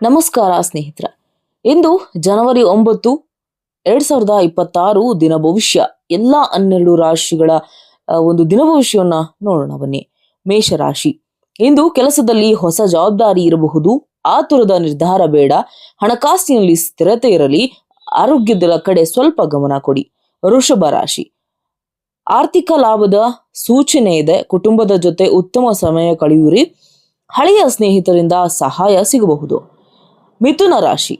ನಮಸ್ಕಾರ ಸ್ನೇಹಿತರ. ಇಂದು ಜನವರಿ 9, 2026 ದಿನ ಭವಿಷ್ಯ. ಎಲ್ಲ 12 ರಾಶಿಗಳ ಒಂದು ದಿನ ಭವಿಷ್ಯವನ್ನ ನೋಡೋಣ ಬನ್ನಿ. ಮೇಷರಾಶಿ. ಇಂದು ಕೆಲಸದಲ್ಲಿ ಹೊಸ ಜವಾಬ್ದಾರಿ ಇರಬಹುದು. ಆತುರದ ನಿರ್ಧಾರ ಬೇಡ. ಹಣಕಾಸಿನಲ್ಲಿ ಸ್ಥಿರತೆ ಇರಲಿ. ಆರೋಗ್ಯದ ಕಡೆ ಸ್ವಲ್ಪ ಗಮನ ಕೊಡಿ. ವೃಷಭ ರಾಶಿ. ಆರ್ಥಿಕ ಲಾಭದ ಸೂಚನೆ ಇದೆ. ಕುಟುಂಬದ ಜೊತೆ ಉತ್ತಮ ಸಮಯ ಕಳೆಯುವಿರಿ. ಹಳೆಯ ಸ್ನೇಹಿತರಿಂದ ಸಹಾಯ ಸಿಗಬಹುದು. ಮಿಥುನ ರಾಶಿ.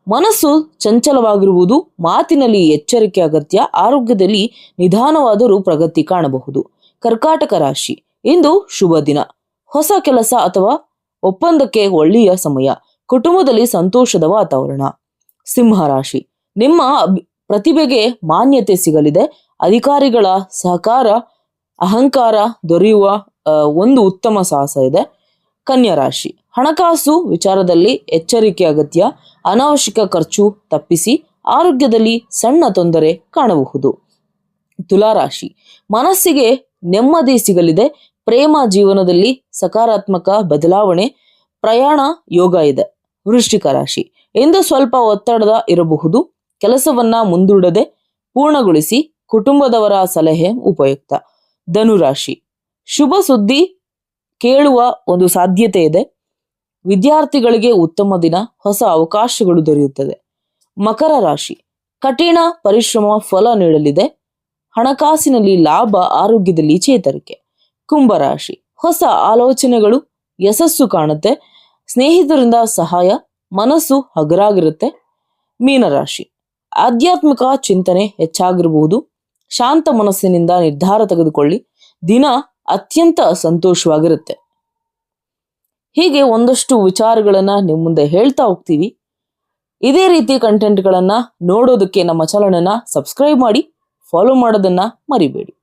ಮನಸ್ಸು ಚಂಚಲವಾಗಿರುವುದು. ಮಾತಿನಲ್ಲಿ ಎಚ್ಚರಿಕೆ ಅಗತ್ಯ. ಆರೋಗ್ಯದಲ್ಲಿ ನಿಧಾನವಾದರೂ ಪ್ರಗತಿ ಕಾಣಬಹುದು. ಕರ್ಕಾಟಕ ರಾಶಿ. ಇಂದು ಶುಭ ದಿನ. ಹೊಸ ಕೆಲಸ ಅಥವಾ ಒಪ್ಪಂದಕ್ಕೆ ಒಳ್ಳೆಯ ಸಮಯ. ಕುಟುಂಬದಲ್ಲಿ ಸಂತೋಷದ ವಾತಾವರಣ. ಸಿಂಹ ರಾಶಿ. ನಿಮ್ಮ ಪ್ರತಿಭೆಗೆ ಮಾನ್ಯತೆ ಸಿಗಲಿದೆ. ಅಧಿಕಾರಿಗಳ ಸಹಕಾರ, ಅಹಂಕಾರ ದೊರೆಯುವ ಒಂದು ಉತ್ತಮ ಸಾಹಸ ಇದೆ. ಕನ್ಯಾ ರಾಶಿ. ಹಣಕಾಸು ವಿಚಾರದಲ್ಲಿ ಎಚ್ಚರಿಕೆ ಅಗತ್ಯ. ಅನಾವಶ್ಯಕ ಖರ್ಚು ತಪ್ಪಿಸಿ. ಆರೋಗ್ಯದಲ್ಲಿ ಸಣ್ಣ ತೊಂದರೆ ಕಾಣಬಹುದು. ತುಲಾರಾಶಿ. ಮನಸ್ಸಿಗೆ ನೆಮ್ಮದಿ ಸಿಗಲಿದೆ. ಪ್ರೇಮ ಜೀವನದಲ್ಲಿ ಸಕಾರಾತ್ಮಕ ಬದಲಾವಣೆ. ಪ್ರಯಾಣ ಯೋಗ ಇದೆ. ವೃಶ್ಚಿಕ ರಾಶಿ. ಇಂದು ಸ್ವಲ್ಪ ಒತ್ತಡದ ಇರಬಹುದು. ಕೆಲಸವನ್ನ ಮುಂದೂಡದೆ ಪೂರ್ಣಗೊಳಿಸಿ. ಕುಟುಂಬದವರ ಸಲಹೆ ಉಪಯುಕ್ತ. ಧನುರಾಶಿ. ಶುಭ ಸುದ್ದಿ ಕೇಳುವ ಒಂದು ಸಾಧ್ಯತೆ ಇದೆ. ವಿದ್ಯಾರ್ಥಿಗಳಿಗೆ ಉತ್ತಮ ದಿನ. ಹೊಸ ಅವಕಾಶಗಳು ದೊರೆಯುತ್ತದೆ. ಮಕರ ರಾಶಿ. ಕಠಿಣ ಪರಿಶ್ರಮ ಫಲ ನೀಡಲಿದೆ. ಹಣಕಾಸಿನಲ್ಲಿ ಲಾಭ. ಆರೋಗ್ಯದಲ್ಲಿ ಚೇತರಿಕೆ. ಕುಂಭರಾಶಿ. ಹೊಸ ಆಲೋಚನೆಗಳು ಯಶಸ್ಸು ಕಾಣುತ್ತೆ. ಸ್ನೇಹಿತರಿಂದ ಸಹಾಯ. ಮನಸ್ಸು ಹಗರಾಗಿರುತ್ತೆ. ಮೀನರಾಶಿ. ಆಧ್ಯಾತ್ಮಿಕ ಚಿಂತನೆ ಹೆಚ್ಚಾಗಿರಬಹುದು. ಶಾಂತ ಮನಸ್ಸಿನಿಂದ ನಿರ್ಧಾರ ತೆಗೆದುಕೊಳ್ಳಿ. ದಿನ ಅತ್ಯಂತ ಸಂತೋಷವಾಗಿರುತ್ತೆ. ಹೀಗೆ ಒಂದಷ್ಟು ವಿಚಾರಗಳನ್ನ ನಿಮ್ಮ ಮುಂದೆ ಹೇಳ್ತಾ ಹೋಗ್ತೀವಿ. ಇದೇ ರೀತಿ ಕಂಟೆಂಟ್ಗಳನ್ನ ನೋಡೋದಕ್ಕೆ ನಮ್ಮ ಚಾನಲನ್ನ ಸಬ್ಸ್ಕ್ರೈಬ್ ಮಾಡಿ, ಫಾಲೋ ಮಾಡೋದನ್ನ ಮರಿಬೇಡಿ.